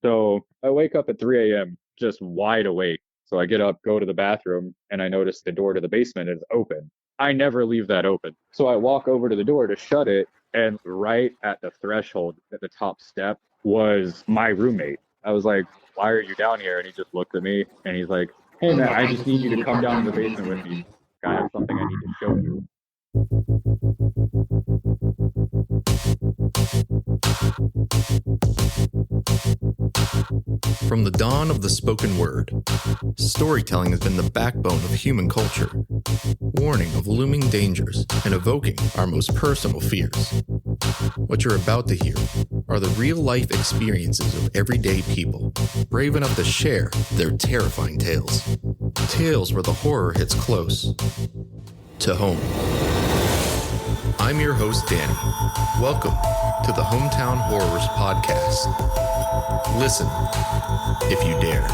So I wake up at 3 a.m. just wide awake. So I get up, go to the bathroom, and I notice the door to the basement is open. I never leave that open. So I walk over to the door to shut it, and right at the threshold, at the top step, was my roommate. I was like, "Why are you down here?" And he just looked at me and he's like, "Hey man, I just need you to come down to the basement with me. I have something I need to show you." From the dawn of the spoken word, storytelling has been the backbone of human culture, warning of looming dangers and evoking our most personal fears. What you're about to hear are the real-life experiences of everyday people, brave enough to share their terrifying tales. Tales where the horror hits close to home. I'm your host, Danny. Welcome to the Hometown Horrors Podcast. Listen, if you dare.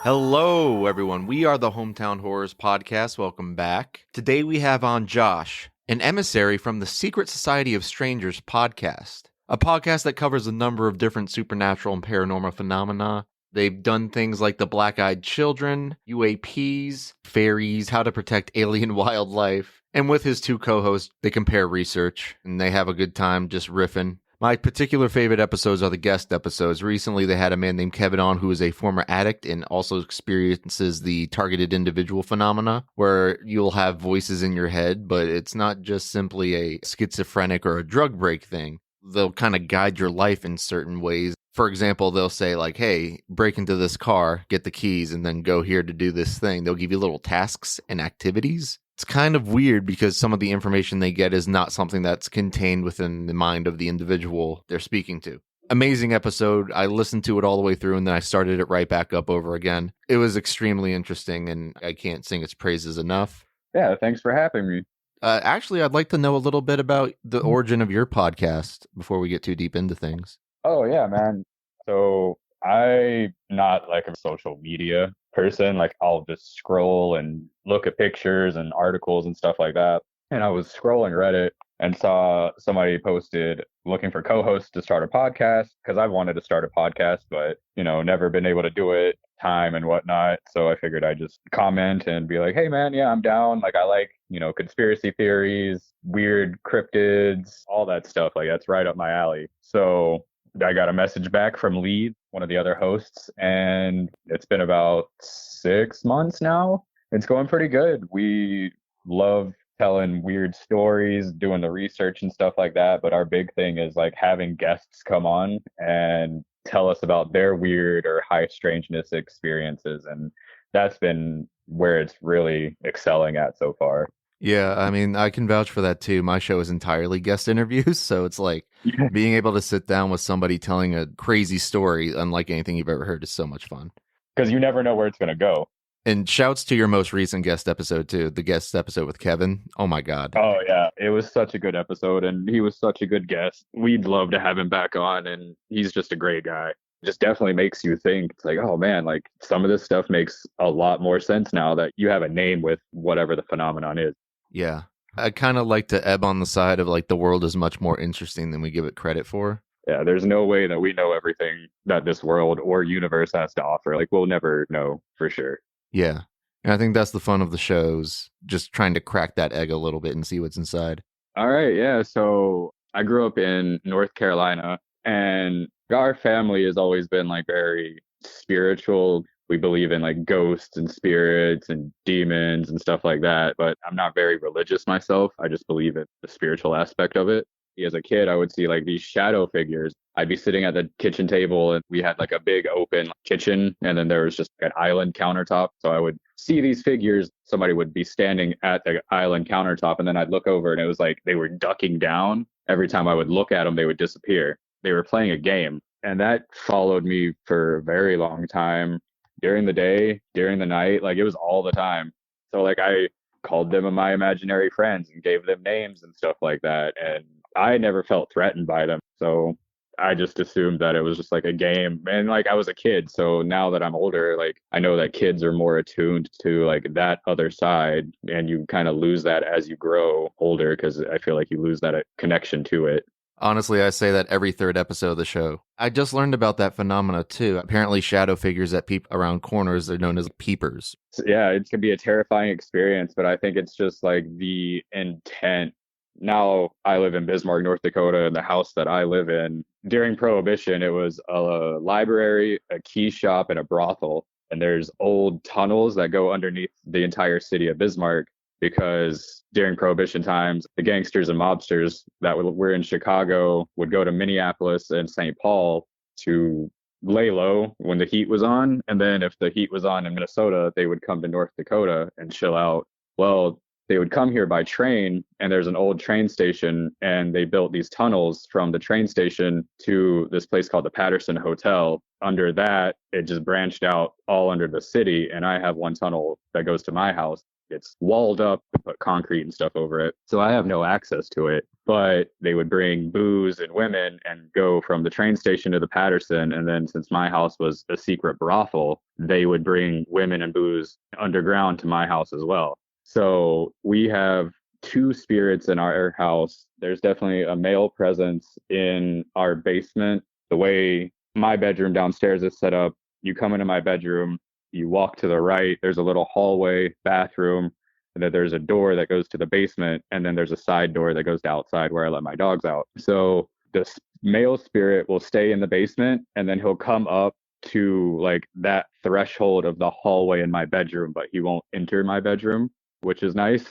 Hello, everyone. We are the Hometown Horrors Podcast. Welcome back. Today we have on Josh, an emissary from the Secret Society of Strangers podcast, a podcast that covers a number of different supernatural and paranormal phenomena. They've done things like the Black-Eyed Children, UAPs, fairies, how to protect alien wildlife. And with his two co-hosts, they compare research, and they have a good time just riffing. My particular favorite episodes are the guest episodes. Recently, they had a man named Kevin on who is a former addict and also experiences the targeted individual phenomena, where you'll have voices in your head, but it's not just simply a schizophrenic or a drug break thing. They'll kind of guide your life in certain ways. For example, they'll say like, hey, break into this car, get the keys, and then go here to do this thing. They'll give you little tasks and activities. It's kind of weird because some of the information they get is not something that's contained within the mind of the individual they're speaking to. Amazing episode. I listened to it all the way through and then I started it right back up over again. It was extremely interesting and I can't sing its praises enough. Yeah, thanks for having me. Actually, I'd like to know a little bit about the origin of your podcast before we get too deep into things. Oh yeah, man. So I'm not like a social media person. Like I'll just scroll and look at pictures and articles and stuff like that. And I was scrolling Reddit and saw somebody posted looking for co-hosts to start a podcast because I wanted to start a podcast, but never been able to do it, time and whatnot. So I figured I'd just comment and be like, hey man, yeah, I'm down. Like I like, conspiracy theories, weird cryptids, all that stuff. Like that's right up my alley. So I got a message back from Lee, one of the other hosts, and it's been about 6 months now. It's going pretty good. We love telling weird stories, doing the research and stuff like that. But our big thing is like having guests come on and tell us about their weird or high strangeness experiences. And that's been where it's really excelling at so far. Yeah, I mean, I can vouch for that too. My show is entirely guest interviews, so it's like being able to sit down with somebody telling a crazy story unlike anything you've ever heard is so much fun. Because you never know where it's going to go. And shouts to your most recent guest episode too, the guest episode with Kevin. Oh my God. Oh yeah, it was such a good episode and he was such a good guest. We'd love to have him back on and he's just a great guy. Just definitely makes you think. It's like, oh man, like some of this stuff makes a lot more sense now that you have a name with whatever the phenomenon is. Yeah. I kind of like to ebb on the side of like the world is much more interesting than we give it credit for. Yeah, there's no way that we know everything that this world or universe has to offer. Like we'll never know for sure. Yeah. And I think that's the fun of the shows, just trying to crack that egg a little bit and see what's inside. All right, yeah. So I grew up in North Carolina and our family has always been like very spiritual. We believe in like ghosts and spirits and demons and stuff like that, but I'm not very religious myself. I just believe in the spiritual aspect of it. As a kid, I would see like these shadow figures. I'd be sitting at the kitchen table and we had like a big open kitchen and then there was just an island countertop. So I would see these figures. Somebody would be standing at the island countertop and then I'd look over and it was like they were ducking down. Every time I would look at them, they would disappear. They were playing a game. And that followed me for a very long time. During the day, during the night, like it was all the time. So like I called them my imaginary friends and gave them names and stuff like that. And I never felt threatened by them. So I just assumed that it was just like a game. And like I was a kid. So now that I'm older, like I know that kids are more attuned to like that other side. And you kind of lose that as you grow older because I feel like you lose that connection to it. Honestly, I say that every third episode of the show. I just learned about that phenomena too. Apparently, shadow figures that peep around corners are known as peepers. So, yeah, it can be a terrifying experience, but I think it's just like the intent. Now I live in Bismarck, North Dakota, and the house that I live in during Prohibition, it was a library, a key shop, and a brothel. And there's old tunnels that go underneath the entire city of Bismarck because during Prohibition times, the gangsters and mobsters that were in Chicago would go to Minneapolis and St. Paul to lay low when the heat was on. And then if the heat was on in Minnesota, they would come to North Dakota and chill out. Well, they would come here by train, and there's an old train station, and they built these tunnels from the train station to this place called the Patterson Hotel. Under that, it just branched out all under the city. And I have one tunnel that goes to my house. It's walled up, put concrete and stuff over it. So I have no access to it. But they would bring booze and women and go from the train station to the Patterson. And then since my house was a secret brothel, they would bring women and booze underground to my house as well. So we have two spirits in our house. There's definitely a male presence in our basement. The way my bedroom downstairs is set up, you come into my bedroom, you walk to the right, there's a little hallway, bathroom, and then there's a door that goes to the basement, and then there's a side door that goes to outside where I let my dogs out. So the male spirit will stay in the basement, and then he'll come up to like that threshold of the hallway in my bedroom, but he won't enter my bedroom, which is nice,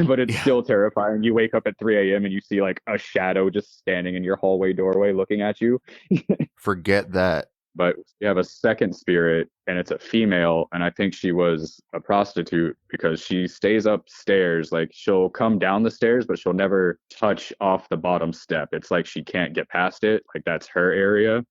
but it's still terrifying. You wake up at 3 a.m. and you see like a shadow just standing in your hallway doorway looking at you. Forget that. But we have a second spirit, and it's a female, and I think she was a prostitute because she stays upstairs. Like she'll come down the stairs, but she'll never touch off the bottom step. It's like she can't get past it. Like that's her area.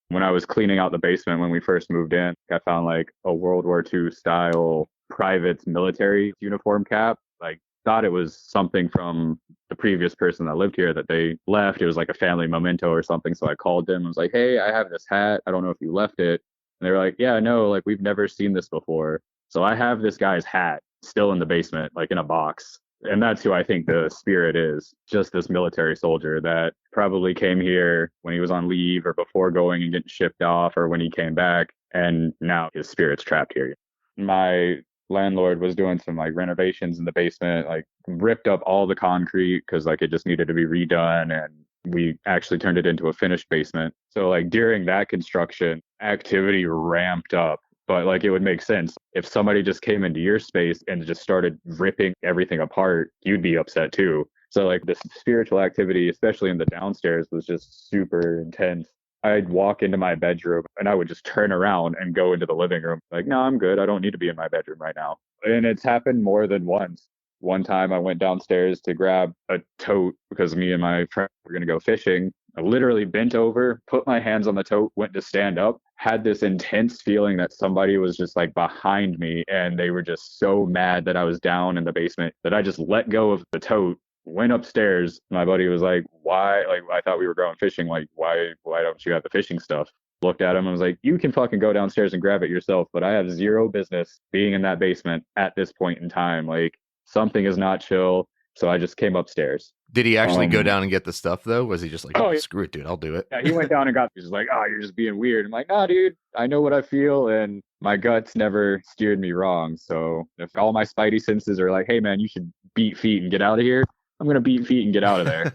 When I was cleaning out the basement when we first moved in, I found like a World War II style private military uniform cap. Like thought it was something from the previous person that lived here that they left. It was like a family memento or something. So I called them. I was like, hey, I have this hat. I don't know if you left it. And they were like, yeah, no, like we've never seen this before. So I have this guy's hat still in the basement, like in a box. And that's who I think the spirit is, just this military soldier that probably came here when he was on leave or before going and getting shipped off or when he came back. And now his spirit's trapped here. My landlord was doing some like renovations in the basement, like ripped up all the concrete because like it just needed to be redone, and we actually turned it into a finished basement. So like during that construction, activity ramped up. But like it would make sense if somebody just came into your space and just started ripping everything apart, you'd be upset too. So like the spiritual activity, especially in the downstairs, was just super intense. I'd walk into my bedroom and I would just turn around and go into the living room. Like, no, I'm good. I don't need to be in my bedroom right now. And it's happened more than once. One time I went downstairs to grab a tote because me and my friend were going to go fishing. I literally bent over, put my hands on the tote, went to stand up, had this intense feeling that somebody was just like behind me. And they were just so mad that I was down in the basement that I just let go of the tote, went upstairs. My buddy was like, why? Like, I thought we were going fishing. Like, why don't you have the fishing stuff? Looked at him and was like, you can fucking go downstairs and grab it yourself, but I have zero business being in that basement at this point in time. Like, something is not chill. So I just came upstairs. Did he actually go down and get the stuff though? Was he just like, oh, screw it, dude, I'll do it? Yeah, he went down and got, he's like, oh, you're just being weird. I'm like, nah, dude, I know what I feel, and my guts never steered me wrong. So if all my spidey senses are like, hey man, you should beat feet and get out of here, I'm gonna beat feet and get out of there.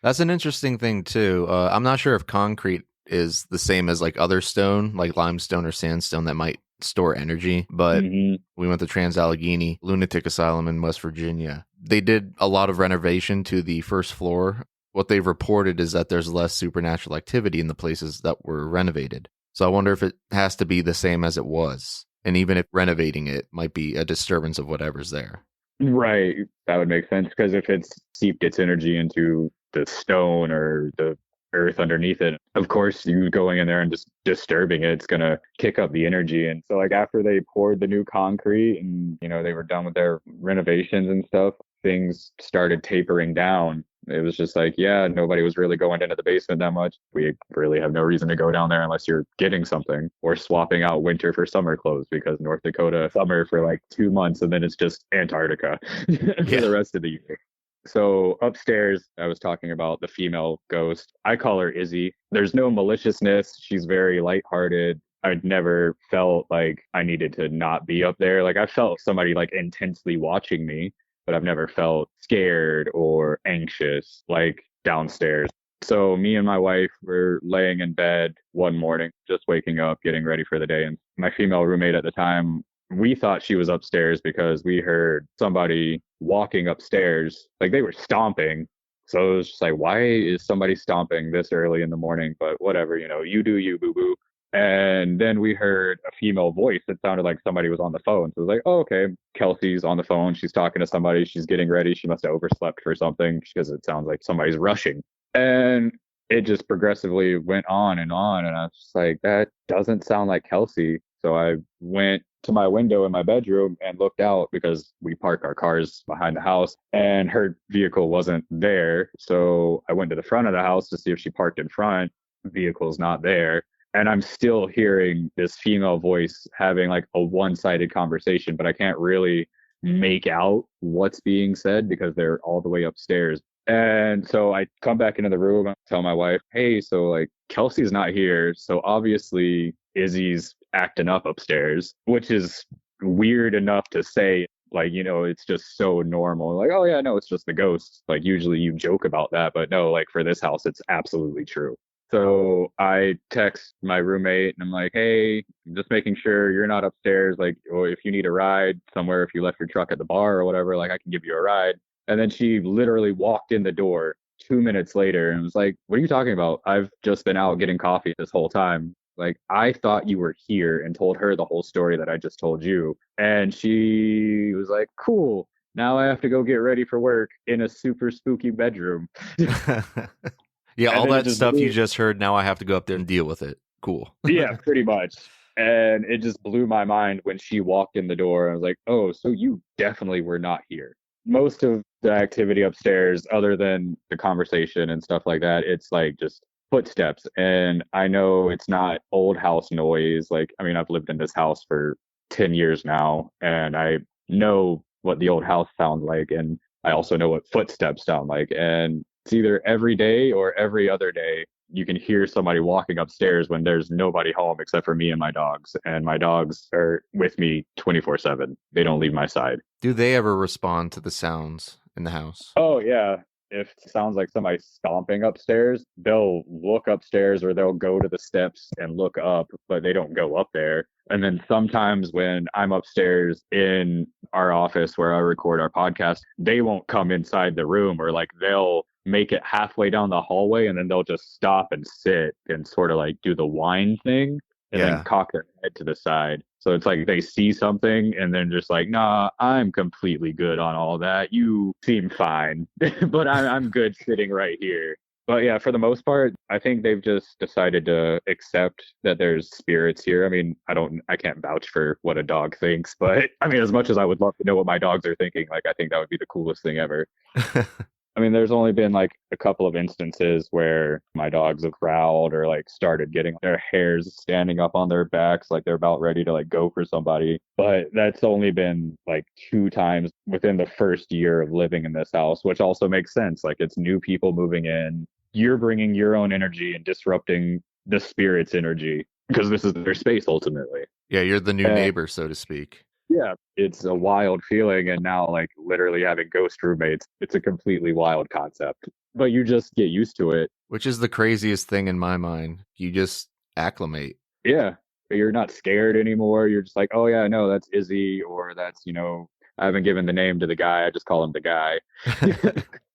That's an interesting thing too. I'm not sure if concrete is the same as like other stone, like limestone or sandstone that might store energy, but we went to Trans-Allegheny Lunatic Asylum in West Virginia. They did a lot of renovation to the first floor. What they've reported is that there's less supernatural activity in the places that were renovated. So I wonder if it has to be the same as it was. And even if renovating it might be a disturbance of whatever's there. Right. That would make sense, because if it's seeped its energy into the stone or the earth underneath it, of course, you going in there and just disturbing it, it's going to kick up the energy. And so like after they poured the new concrete and, you know, they were done with their renovations and stuff, things started tapering down. It was just like, yeah, nobody was really going into the basement that much. We really have no reason to go down there unless you're getting something or swapping out winter for summer clothes because North Dakota summer for like 2 months and then it's just Antarctica for Yeah. the rest of the year. So upstairs, I was talking about the female ghost. I call her Izzy. There's no maliciousness. She's very lighthearted. I'd never felt like I needed to not be up there. Like I felt somebody like intensely watching me, but I've never felt scared or anxious like downstairs. So me and my wife were laying in bed one morning, just waking up, getting ready for the day. And my female roommate at the time, we thought she was upstairs because we heard somebody walking upstairs, like they were stomping. So it was just like, why is somebody stomping this early in the morning? But whatever, you do you, boo boo. And then we heard a female voice that sounded like somebody was on the phone. So it was like, oh, okay, Kelsey's on the phone. She's talking to somebody. She's getting ready. She must have overslept for something because it sounds like somebody's rushing. And it just progressively went on and on. And I was just like, that doesn't sound like Kelsey. So I went to my window in my bedroom and looked out because we park our cars behind the house and her vehicle wasn't there. So I went to the front of the house to see if she parked in front. Vehicle's not there. And I'm still hearing this female voice having like a one-sided conversation, but I can't really make out what's being said because they're all the way upstairs. And so I come back into the room and tell my wife, hey, so like Kelsey's not here. So obviously Izzy's acting up upstairs, which is weird enough to say. Like, it's just so normal. Like, oh, yeah, no, it's just the ghosts. Like, usually you joke about that, but no, like for this house, it's absolutely true. So I text my roommate and I'm like, hey, I'm just making sure you're not upstairs. Like, or if you need a ride somewhere, if you left your truck at the bar or whatever, like I can give you a ride. And then she literally walked in the door 2 minutes later and was like, what are you talking about? I've just been out getting coffee this whole time. Like, I thought you were here, and told her the whole story that I just told you. And she was like, cool. Now I have to go get ready for work in a super spooky bedroom. Yeah, And all then it that just stuff you blew. just heard, now I have to go up there and deal with it. Cool. Yeah, pretty much. And it just blew my mind when she walked in the door. I was like, oh, so you definitely were not here. Most of the activity upstairs, other than the conversation and stuff like that, it's like just footsteps. And I know it's not old house noise. Like, I mean, I've lived in this house for 10 years now, and I know what the old house sounds like. And I also know what footsteps sound like. And it's either every day or every other day you can hear somebody walking upstairs when there's nobody home except for me and my dogs. And my dogs are with me 24/7. They don't leave my side. Do they ever respond to the sounds in the house? Oh, yeah. If it sounds like somebody stomping upstairs, they'll look upstairs or they'll go to the steps and look up, but they don't go up there. And then sometimes when I'm upstairs in our office where I record our podcast, they won't come inside the room, or like they'll make it halfway down the hallway and then they'll just stop and sit and sort of like do the whine thing and then Yeah. cock their head to the side. So it's like they see something and then just like, nah, I'm completely good on all that. You seem fine, but I'm good sitting right here. But yeah, for the most part, I think they've just decided to accept that there's spirits here. I mean, I can't vouch for what a dog thinks, but I mean, as much as I would love to know what my dogs are thinking, like, I think that would be the coolest thing ever. I mean, there's only been like a couple of instances where my dogs have growled or like started getting their hairs standing up on their backs, like they're about ready to like go for somebody. But that's only been like 2 times within the first year of living in this house, which also makes sense. Like it's new people moving in. You're bringing your own energy and disrupting the spirit's energy because this is their space ultimately. Yeah, you're the new And neighbor, so to speak. yeah, it's a wild feeling. And now, like, literally having ghost roommates, it's a completely wild concept. But you just get used to it. Which is the craziest thing in my mind. You just acclimate. Yeah. You're not scared anymore. You're just like, oh, yeah, no, that's Izzy, or that's, I haven't given the name to the guy. I just call him the guy.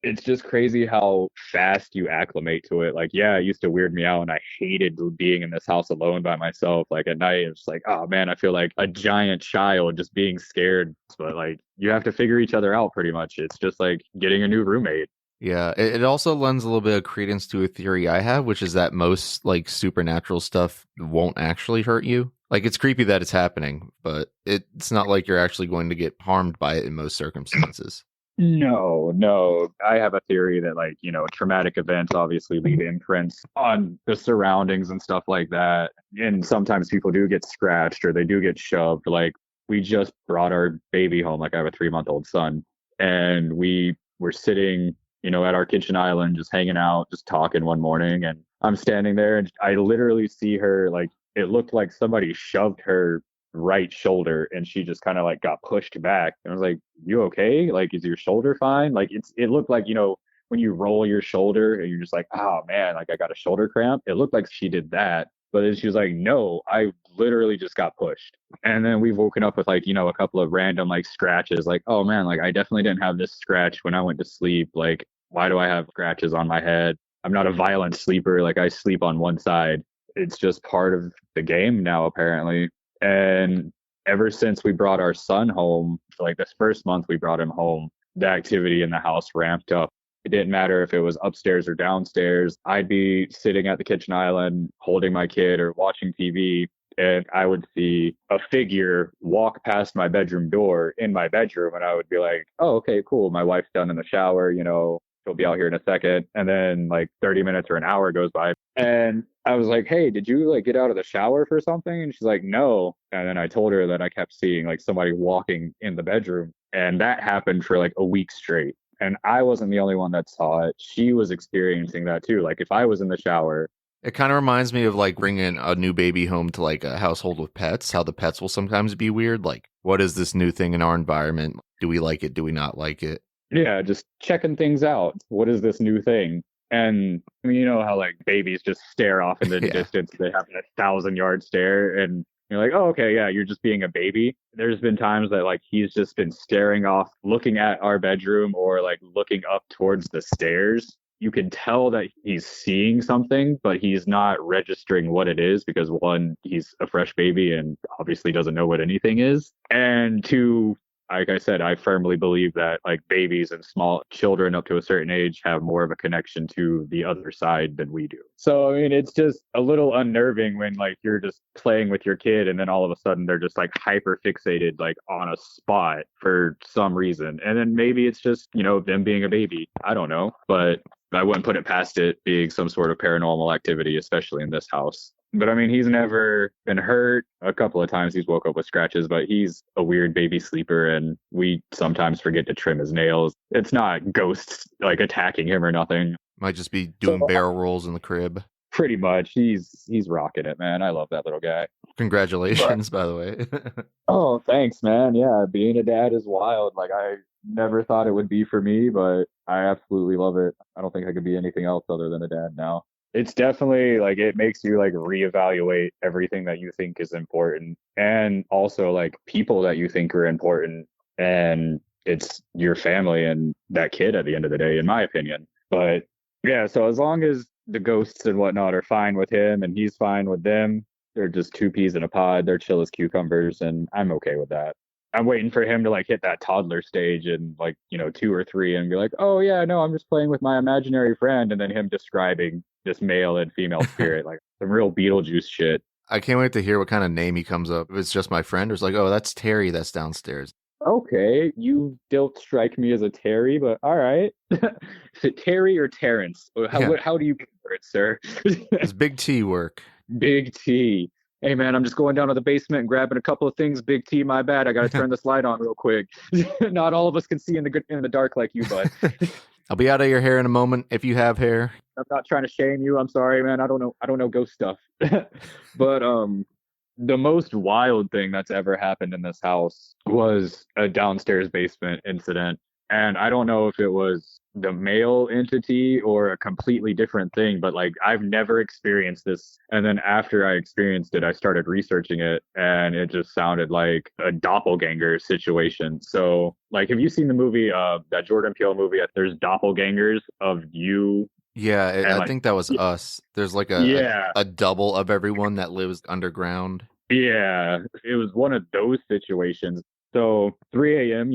It's just crazy how fast you acclimate to it. Like, yeah, it used to weird me out and I hated being in this house alone by myself. Like at night, it's like, oh man, I feel like a giant child just being scared. But like, you have to figure each other out pretty much. It's just like getting a new roommate. Yeah, it also lends a little bit of credence to a theory I have, which is that most like supernatural stuff won't actually hurt you. Like it's creepy that it's happening, but it's not like you're actually going to get harmed by it in most circumstances. No, no. I have a theory that, like, traumatic events obviously leave imprints on the surroundings and stuff like that. And sometimes people do get scratched or they do get shoved. Like, we just brought our baby home. Like, I have a 3-month-old son, and we were sitting, at our kitchen island, just hanging out, just talking one morning. And I'm standing there and I literally see her, like, it looked like somebody shoved her right shoulder and she just kind of like got pushed back. And I was like, you okay? Like, is your shoulder fine? Like, it looked like, when you roll your shoulder and you're just like, oh man, like I got a shoulder cramp. It looked like she did that. But then she was like, no, I literally just got pushed. And then we've woken up with, like, a couple of random like scratches. Like, oh man, like I definitely didn't have this scratch when I went to sleep. Like, why do I have scratches on my head? I'm not a violent sleeper. Like, I sleep on one side. It's just part of the game now, apparently. And ever since we brought our son home, so like this first month we brought him home, the activity in the house ramped up. It didn't matter if it was upstairs or downstairs. I'd be sitting at the kitchen island holding my kid or watching TV, and I would see a figure walk past my bedroom door in my bedroom, and I would be like, oh, okay, cool. My wife's done in the shower, she'll be out here in a second. And then like 30 minutes or an hour goes by. And I was like, hey, did you like get out of the shower for something? And she's like, no. And then I told her that I kept seeing like somebody walking in the bedroom. And that happened for like a week straight. And I wasn't the only one that saw it. She was experiencing that too. Like, if I was in the shower. It kind of reminds me of like bringing a new baby home to like a household with pets, how the pets will sometimes be weird. Like, what is this new thing in our environment? Do we like it? Do we not like it? Yeah, just checking things out. What is this new thing? And I mean, you know how like babies just stare off in the Yeah. distance. They have a 1,000-yard stare, and you're like, oh, okay, yeah, you're just being a baby. There's been times that like he's just been staring off, looking at our bedroom or like looking up towards the stairs. You can tell that he's seeing something, but he's not registering what it is because, one, he's a fresh baby and obviously doesn't know what anything is. And two, like I said, I firmly believe that like babies and small children up to a certain age have more of a connection to the other side than we do. So, I mean, it's just a little unnerving when like you're just playing with your kid and then all of a sudden they're just like hyper fixated like on a spot for some reason. And then maybe it's just, them being a baby. I don't know, but I wouldn't put it past it being some sort of paranormal activity, especially in this house. But I mean, he's never been hurt. A couple of times he's woke up with scratches, but he's a weird baby sleeper, and we sometimes forget to trim his nails. It's not ghosts like attacking him or nothing. Might just be doing So, barrel rolls in the crib. pretty much, he's rocking it, man. I love that little guy. Congratulations, by the way. Oh, thanks, man. Yeah, being a dad is wild. Like, I never thought it would be for me, but I absolutely love it. I don't think I could be anything else other than a dad now. It's definitely like it makes you like reevaluate everything that you think is important and also like people that you think are important. And it's your family and that kid at the end of the day, in my opinion. But yeah, so as long as the ghosts and whatnot are fine with him and he's fine with them, they're just two peas in a pod. They're chill as cucumbers, and I'm okay with that. I'm waiting for him to like hit that toddler stage and like, 2 or 3 and be like, oh yeah, no, I'm just playing with my imaginary friend. And then him describing this male and female spirit, like some real Beetlejuice shit. I can't wait to hear what kind of name he comes up. If it's just my friend, or it's like, oh, that's Terry that's downstairs. Okay, you don't strike me as a Terry, but all right. Is it Terry or Terrence? How do you prefer it, sir? It's Big T work. Big T. Hey man, I'm just going down to the basement and grabbing a couple of things. Big T, my bad. I gotta turn this light on real quick. Not all of us can see in the dark like you, bud. I'll be out of your hair in a moment if you have hair. I'm not trying to shame you. I'm sorry, man. I don't know ghost stuff. But the most wild thing that's ever happened in this house was a downstairs basement incident. And I don't know if it was the male entity or a completely different thing, but like I've never experienced this. And then after I experienced it, I started researching it and it just sounded like a doppelganger situation. So like, have you seen the movie, that Jordan Peele movie, There's Doppelgangers of You? Yeah, And I like, think that was us. There's like yeah, a double of everyone that lives underground. yeah, it was one of those situations. So 3 a.m.,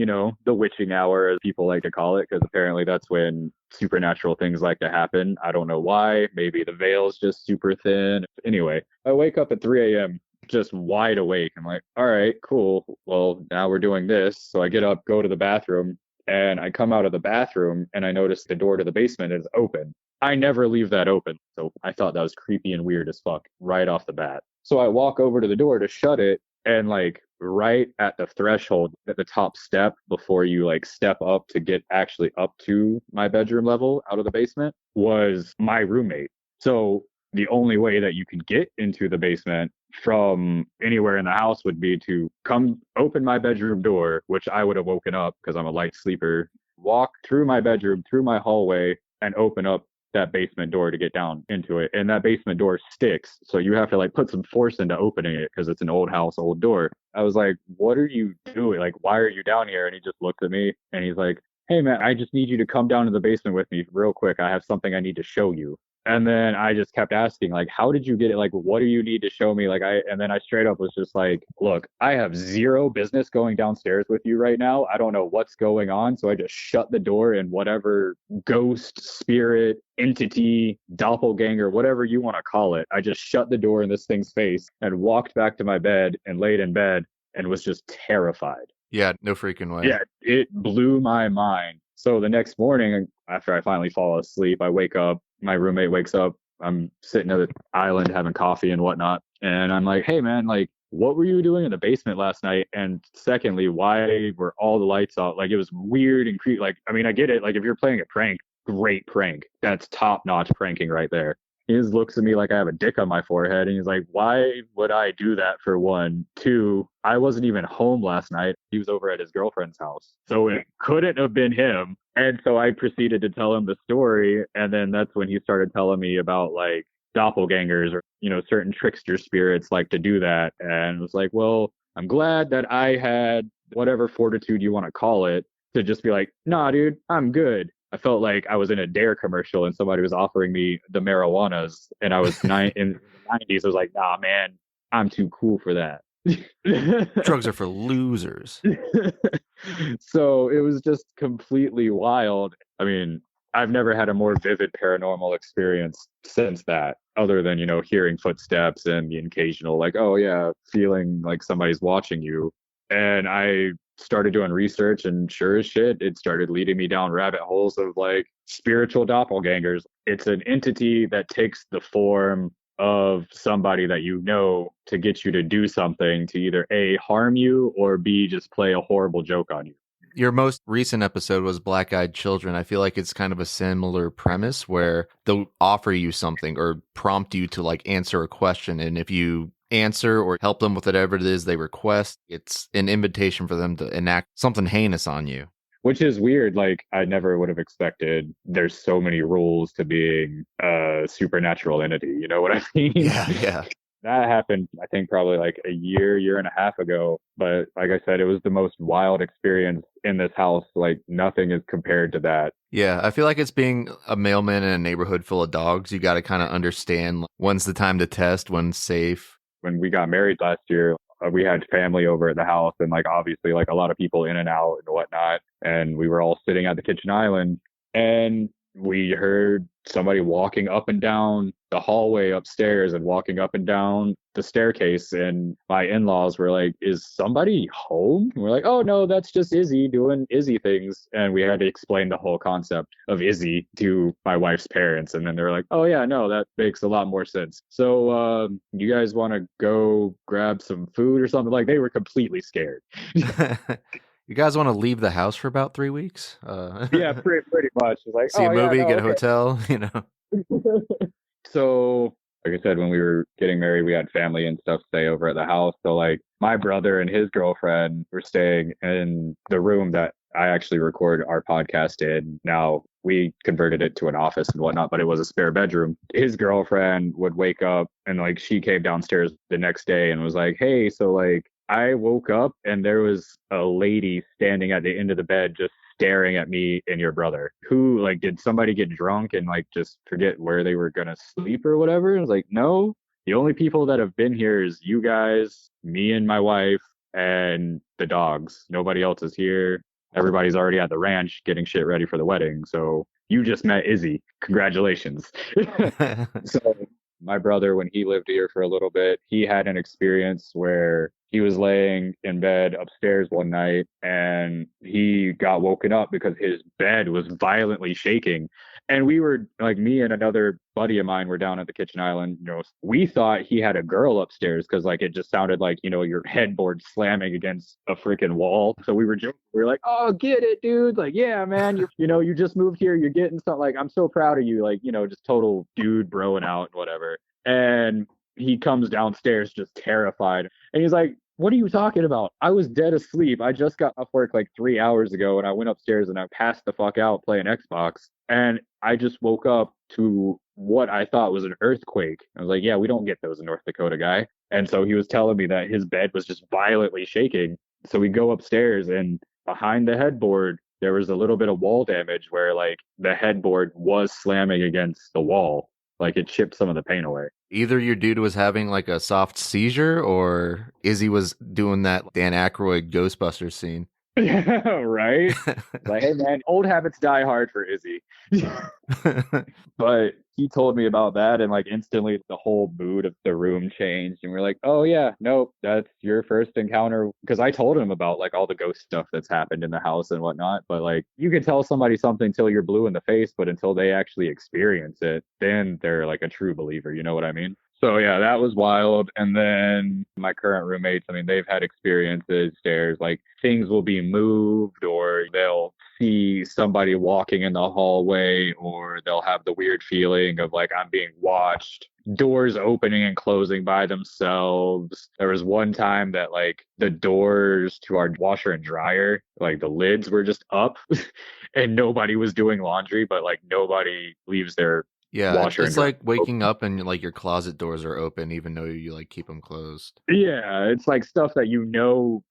the witching hour, as people like to call it, because apparently that's when supernatural things like to happen. I don't know why. Maybe the veil's just super thin. Anyway, I wake up at 3 a.m. just wide awake. I'm like, all right, cool. Well, now we're doing this. So I get up, go to the bathroom, and I come out of the bathroom and I notice the door to the basement is open. I never leave that open. So I thought that was creepy and weird as fuck right off the bat. So I walk over to the door to shut it, and like right at the threshold at the top step before you like step up to get actually up to my bedroom level out of the basement was my roommate. So the only way that you could get into the basement from anywhere in the house would be to come open my bedroom door, which I would have woken up because I'm a light sleeper, walk through my bedroom, through my hallway, and open up that basement door to get down into it. And that basement door sticks. So you have to like put some force into opening it because it's an old house, old door. I was like, what are you doing? Like, why are you down here? And he just looked at me and he's like, hey man, I just need you to come down to the basement with me real quick. I have something I need to show you. And then I just kept asking, like, how did you get it? Like, what do you need to show me? And then I straight up was just like, look, I have zero business going downstairs with you right now. I don't know what's going on. So I just shut the door, and whatever ghost, spirit, entity, doppelganger, whatever you want to call it, I just shut the door in this thing's face and walked back to my bed and laid in bed and was just terrified. Yeah, no freaking way. Yeah, it blew my mind. So the next morning, after I finally fall asleep, I wake up. My roommate wakes up. I'm sitting at the island having coffee and whatnot. And I'm like, hey, man, like, what were you doing in the basement last night? And secondly, why were all the lights out? Like, it was weird and creepy. Like, I mean, I get it. Like, if you're playing a prank, great prank. That's top notch pranking right there. He just looks at me like I have a dick on my forehead, and he's like, why would I do that, for one? Two, I wasn't even home last night. He was over at his girlfriend's house. So it couldn't have been him. And so I proceeded to tell him the story. And then that's when he started telling me about like doppelgangers, or, certain trickster spirits like to do that. And it was like, well, I'm glad that I had whatever fortitude you want to call it to just be like, nah, dude, I'm good. I felt like I was in a Dare commercial and somebody was offering me the marijuanas, and I was in the 90s. I was like, nah, man, I'm too cool for that. Drugs are for losers. So it was just completely wild. I mean, I've never had a more vivid paranormal experience since that, other than, hearing footsteps and the occasional, like, oh yeah, feeling like somebody's watching you. And I started doing research, and sure as shit, it started leading me down rabbit holes of like spiritual doppelgangers. It's an entity that takes the form of somebody that to get you to do something, to either A, harm you, or B, just play a horrible joke on you. Your most recent episode was Black Eyed Children. I feel like it's kind of a similar premise where they'll offer you something or prompt you to like answer a question. And if you answer or help them with whatever it is they request, it's an invitation for them to enact something heinous on you. Which is weird. Like, I never would have expected there's so many rules to being a supernatural entity. You know what I mean? Yeah. That happened, I think, probably like a year and a half ago. But like I said, it was the most wild experience in this house. Like, nothing is compared to that. Yeah, I feel like it's being a mailman in a neighborhood full of dogs. You got to kind of understand when's the time to test, when's safe. When we got married last year, we had family over at the house, and like obviously like a lot of people in and out and whatnot. And we were all sitting at the kitchen island, and we heard somebody walking up and down the hallway upstairs and walking up and down the staircase. And my in-laws were like, is somebody home? And we're like, oh no, that's just Izzy doing Izzy things. And we had to explain the whole concept of Izzy to my wife's parents. And then they were like, oh yeah, no, that makes a lot more sense. So you guys want to go grab some food or something? Like, they were completely scared. You guys want to leave the house for about 3 weeks? Yeah, pretty much. It's like, see a movie, yeah, no, get a okay. hotel, So, like I said, when we were getting married, we had family and stuff stay over at the house. So, like, my brother and his girlfriend were staying in the room that I actually record our podcast in. Now, we converted it to an office and whatnot, but it was a spare bedroom. His girlfriend would wake up, and, like, she came downstairs the next day and was like, hey, so, like, I woke up and there was a lady standing at the end of the bed just staring at me and your brother. Who, like, did somebody get drunk and like just forget where they were gonna sleep or whatever? I was like, no, the only people that have been here is you guys, me and my wife, and the dogs. Nobody else is here. Everybody's already at the ranch getting shit ready for the wedding. So you just met Izzy. Congratulations. So my brother, when he lived here for a little bit, he had an experience where he was laying in bed upstairs one night and he got woken up because his bed was violently shaking. And we were like, me and another buddy of mine were down at the kitchen island. We thought he had a girl upstairs because like it just sounded like, your headboard slamming against a freaking wall. So we were joking. We were like, oh, get it, dude. Like, yeah, man, you just moved here. You're getting something. Like, I'm so proud of you. Like, just total dude broing out and whatever. And he comes downstairs just terrified. And he's like, what are you talking about? I was dead asleep. I just got off work like 3 hours ago and I went upstairs and I passed the fuck out playing Xbox. And I just woke up to what I thought was an earthquake. I was like, yeah, we don't get those in North Dakota, guy. And so he was telling me that his bed was just violently shaking. So we go upstairs and behind the headboard, there was a little bit of wall damage where like the headboard was slamming against the wall. Like it chipped some of the paint away. Either your dude was having like a soft seizure or Izzy was doing that Dan Aykroyd Ghostbusters scene. Yeah, right. Like, hey man, old habits die hard for Izzy. But he told me about that and like instantly the whole mood of the room changed and we're like, oh yeah, nope, that's your first encounter. Because I told him about like all the ghost stuff that's happened in the house and whatnot. But like you can tell somebody something till you're blue in the face, but until they actually experience it, then they're like a true believer. You know what I mean? So yeah, that was wild. And then my current roommates, I mean, they've had experiences stairs, like things will be moved or they'll see somebody walking in the hallway or they'll have the weird feeling of like I'm being watched, doors opening and closing by themselves. There was one time that like the doors to our washer and dryer, like the lids were just up and nobody was doing laundry, but like nobody leaves their Yeah, it's like waking up and like your closet doors are open even though you like keep them closed. Yeah, it's like stuff that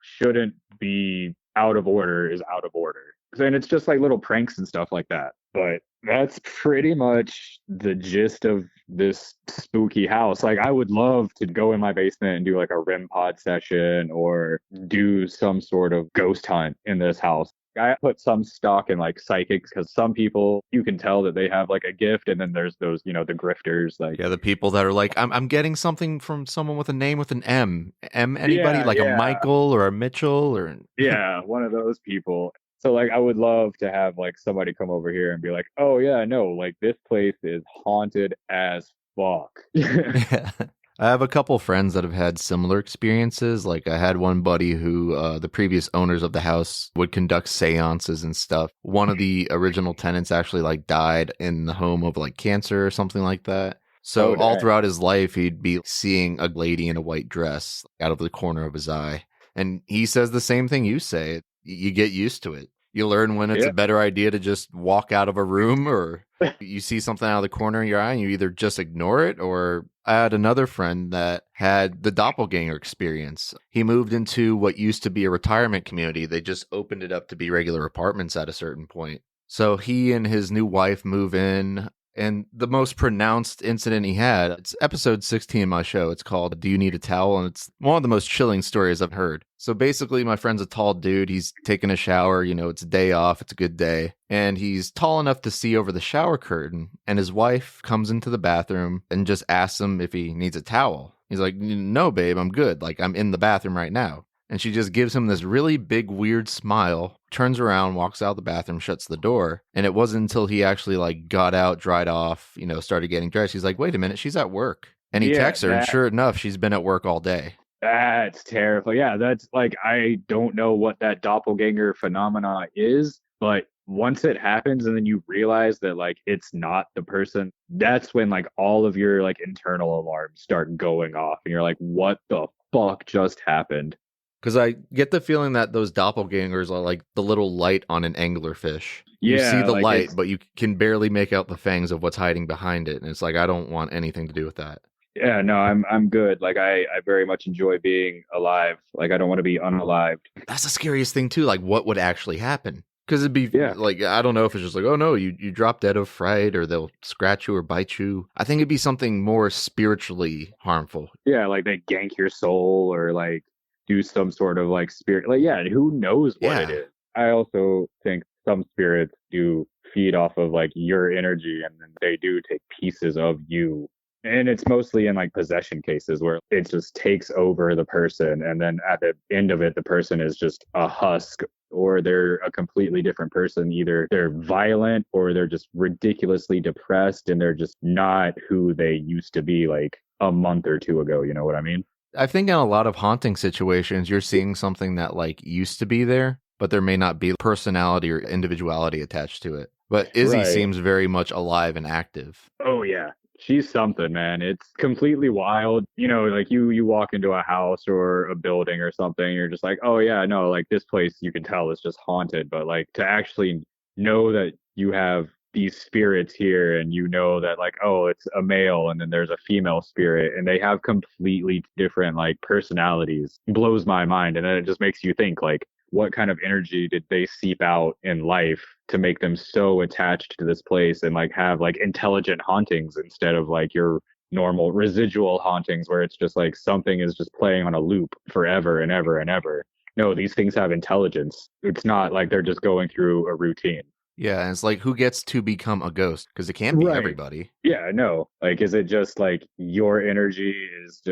shouldn't be out of order is out of order. And it's just like little pranks and stuff like that. But that's pretty much the gist of this spooky house. Like I would love to go in my basement and do like a REM pod session or do some sort of ghost hunt in this house. I put some stock in like psychics because some people you can tell that they have like a gift, and then there's those, the grifters. Like, yeah, the people that are like, I'm getting something from someone with a name with an M. Anybody yeah, like yeah. a Michael or a Mitchell or Yeah, one of those people. So like I would love to have like somebody come over here and be like, oh yeah, no, like this place is haunted as fuck. Yeah. I have a couple friends that have had similar experiences. Like I had one buddy who the previous owners of the house would conduct seances and stuff. One of the original tenants actually like died in the home of like cancer or something like that. So all throughout his life, he'd be seeing a lady in a white dress out of the corner of his eye. And he says the same thing you say. You get used to it. You learn when it's a better idea to just walk out of a room or you see something out of the corner of your eye and you either just ignore it. Or I had another friend that had the doppelganger experience. He moved into what used to be a retirement community. They just opened it up to be regular apartments at a certain point. So he and his new wife move in. And the most pronounced incident he had, it's episode 16 in my show. It's called Do You Need a Towel? And it's one of the most chilling stories I've heard. So basically, my friend's a tall dude. He's taking a shower. It's a day off. It's a good day. And he's tall enough to see over the shower curtain. And his wife comes into the bathroom and just asks him if he needs a towel. He's like, no, babe, I'm good. Like, I'm in the bathroom right now. And she just gives him this really big, weird smile, turns around, walks out the bathroom, shuts the door. And it wasn't until he actually like got out, dried off, started getting dressed. He's like, wait a minute, she's at work. And he texts her, and sure enough, she's been at work all day. That's terrible. Yeah, that's like, I don't know what that doppelganger phenomena is, but once it happens and then you realize that like it's not the person, that's when like all of your like internal alarms start going off and you're like, what the fuck just happened? Because I get the feeling that those doppelgangers are like the little light on an anglerfish. Yeah, you see the light, but you can barely make out the fangs of what's hiding behind it. And it's like, I don't want anything to do with that. Yeah, no, I'm good. Like I very much enjoy being alive. Like I don't want to be unalived. That's the scariest thing too. Like what would actually happen? Because it'd be like, I don't know if it's just like, oh no, you drop dead of fright or they'll scratch you or bite you. I think it'd be something more spiritually harmful. Yeah, like they gank your soul or like do some sort of like spirit, like, yeah, who knows what it is. I also think some spirits do feed off of like your energy and then they do take pieces of you And it's mostly in like possession cases where it just takes over the person. And then at the end of it, the person is just a husk or they're a completely different person. Either they're violent or they're just ridiculously depressed and they're just not who they used to be like a month or two ago. You know what I mean? I think in a lot of haunting situations, you're seeing something that like used to be there, but there may not be personality or individuality attached to it. But Izzy Right. seems very much alive and active. Oh yeah. She's something, man. It's completely wild. You know, like you walk into a house or a building or something, you're just like, "Oh yeah, no, like this place you can tell is just haunted." But like to actually know that you have these spirits here and you know that like, oh, it's a male and then there's a female spirit and they have completely different like personalities blows my mind. And then it just makes you think like what kind of energy did they seep out in life to make them so attached to this place and like have like intelligent hauntings instead of like your normal residual hauntings where it's just like something is just playing on a loop forever and ever and ever. No, these things have intelligence. It's not like they're just going through a routine. Yeah, and it's like who gets to become a ghost? Because it can't be Right. everybody. Yeah, no. Like, is it just like your energy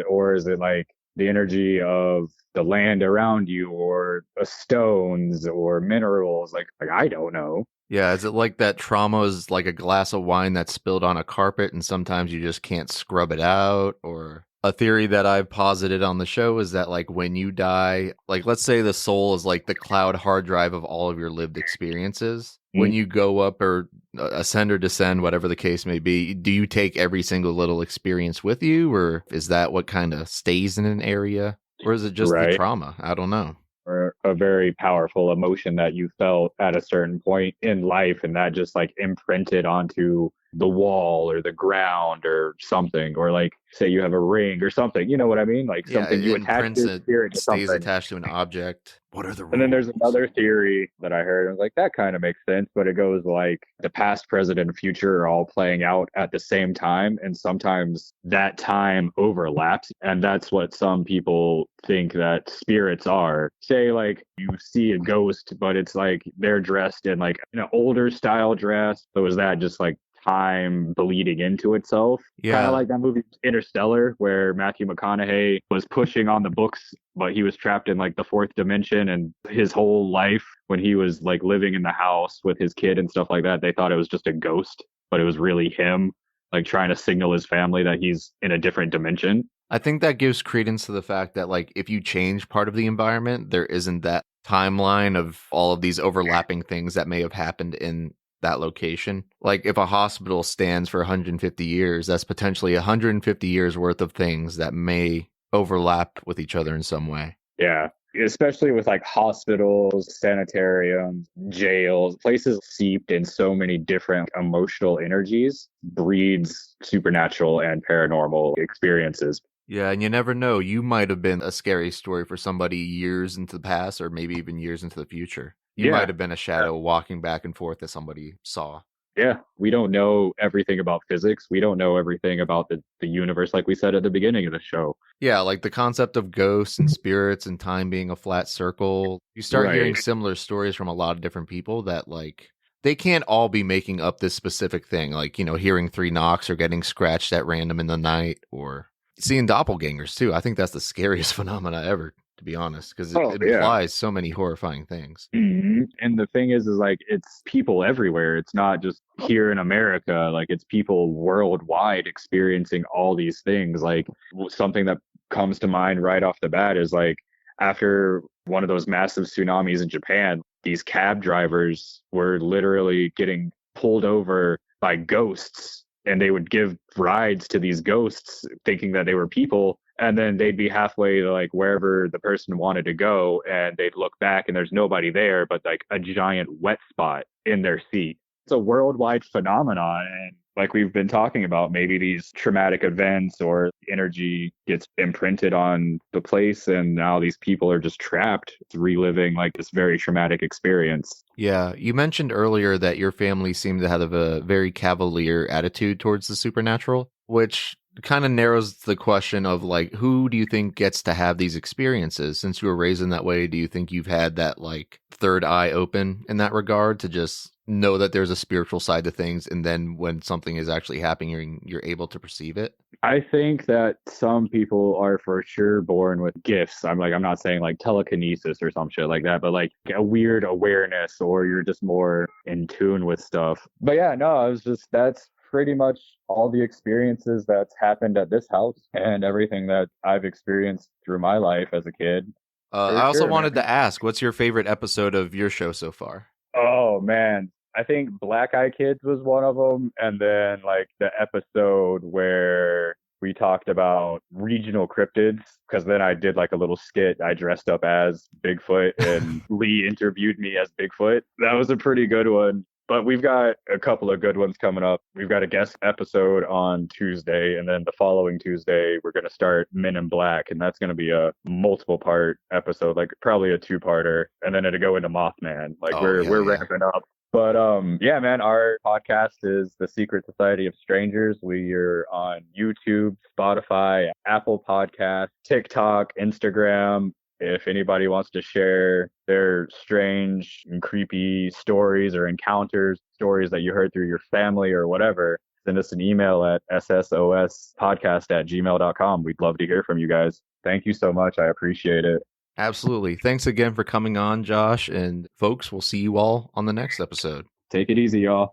or is it like the energy of the land around you or stones or minerals? Like I don't know. Yeah, is it like that trauma is like a glass of wine that's spilled on a carpet and sometimes you just can't scrub it out? Or a theory that I've posited on the show is that like when you die, like let's say the soul is like the cloud hard drive of all of your lived experiences. When Mm. you go up or ascend or descend, whatever the case may be, do you take every single little experience with you? Or is that what kind of stays in an area? Or is it just the Right. trauma? I don't know. Or a very powerful emotion that you felt at a certain point in life and that just like imprinted onto the wall or the ground or something or like say you have a ring or something, you know what I mean, like Yeah, something it you attach imprints, your it spirit to stays something. attached to an object. What are the And then there's rules? another theory that I heard. I was like, that kind of makes sense, but it goes like the past, present, and future are all playing out at the same time. And sometimes that time overlaps. And that's what some people think that spirits are. Say, like, you see a ghost, but it's like they're dressed in like an older style dress. So is that just like time bleeding into itself? Kind of Yeah, like that movie Interstellar, where Matthew McConaughey was pushing on the books, but he was trapped in like the fourth dimension. And his whole life, when he was like living in the house with his kid and stuff like that, they thought it was just a ghost, but it was really him, like trying to signal his family that he's in a different dimension. I think that gives credence to the fact that like if you change part of the environment, there isn't that timeline of all of these overlapping things that may have happened in that location. Like if a hospital stands for 150 years, that's potentially 150 years worth of things that may overlap with each other in some way. Yeah. Especially with like hospitals, sanitariums, jails, places seeped in so many different emotional energies breeds supernatural and paranormal experiences. Yeah, and you never know. You might have been a scary story for somebody years into the past or maybe even years into the future. You might Yeah. have been a shadow walking back and forth that somebody saw. Yeah. We don't know everything about physics. We don't know everything about the universe, like we said at the beginning of the show. Yeah, like the concept of ghosts and spirits and time being a flat circle. You start hearing Right. similar stories from a lot of different people that like they can't all be making up this specific thing, like, you know, hearing three knocks or getting scratched at random in the night or seeing doppelgangers too. I think that's the scariest phenomena ever, to be honest, because it Oh, yeah. implies so many horrifying things. Mhm. And the thing is like it's people everywhere. It's not just here in America. Like it's people worldwide experiencing all these things. Like something that comes to mind right off the bat is like after one of those massive tsunamis in Japan, these cab drivers were literally getting pulled over by ghosts and they would give rides to these ghosts thinking that they were people and then they'd be halfway to like wherever the person wanted to go and they'd look back and there's nobody there but like a giant wet spot in their seat. It's a worldwide phenomenon and like we've been talking about, maybe these traumatic events or energy gets imprinted on the place and now these people are just trapped reliving like this very traumatic experience. Yeah, you mentioned earlier that your family seemed to have a very cavalier attitude towards the supernatural, which kind of narrows the question of like, who do you think gets to have these experiences? Since you were raised in that way, do you think you've had that like third eye open in that regard to just know that there's a spiritual side to things, and then when something is actually happening, you're able to perceive it? I think that some people are for sure born with gifts. I'm not saying like telekinesis or some shit like that, but like a weird awareness, or you're just more in tune with stuff. But yeah, no, that's pretty much all the experiences that's happened at this house and everything that I've experienced through my life as a kid. For I also sure, wanted man. to ask, what's your favorite episode of your show so far? Oh man. I think Black Eye Kids was one of them. And then like the episode where we talked about regional cryptids, because then I did like a little skit. I dressed up as Bigfoot and Lee interviewed me as Bigfoot. That was a pretty good one. But we've got a couple of good ones coming up. We've got a guest episode on Tuesday, and then the following Tuesday, we're going to start Men in Black, and that's going to be a multiple part episode, like probably a two-parter, and then it'll go into Mothman. Like Oh, we're yeah. ramping up. But yeah, man, our podcast is The Secret Society of Strangers. We are on YouTube, Spotify, Apple Podcasts, TikTok, Instagram. If anybody wants to share their strange and creepy stories or encounters, stories that you heard through your family or whatever, send us an email at ssospodcast@gmail.com. We'd love to hear from you guys. Thank you so much. I appreciate it. Absolutely. Thanks again for coming on, Josh. And folks, we'll see you all on the next episode. Take it easy, y'all.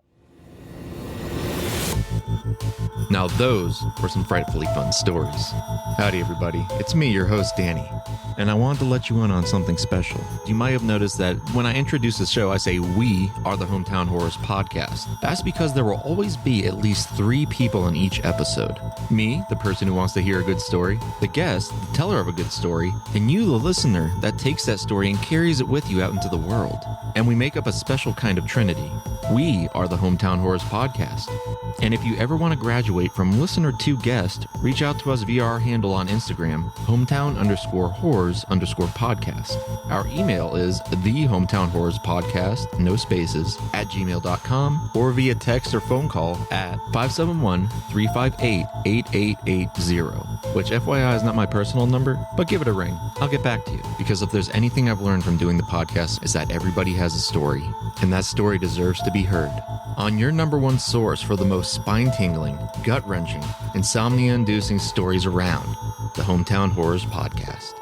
Now those were some frightfully fun stories. Howdy everybody, it's me, your host Danny, and I wanted to let you in on something special. You might have noticed that when I introduce the show, I say we are the Hometown Horrors podcast. That's because there will always be at least 3 people in each episode. Me, the person who wants to hear a good story, the guest, the teller of a good story, and you, the listener, that takes that story and carries it with you out into the world. And we make up a special kind of trinity. We are the Hometown Horrors podcast. And if you ever want to graduate from listener to guest, reach out to us via our handle on Instagram, hometown_horrors_podcast. Our email is thehometownhorrorspodcast, no spaces, @gmail.com, or via text or phone call at 571-358-8880, which FYI is not my personal number, but give it a ring. I'll get back to you, because if there's anything I've learned from doing the podcast is that everybody has a story, and that story deserves to be heard. On your number one source for the most spine-tingling, gut-wrenching, insomnia-inducing stories around, the Hometown Horrors Podcast.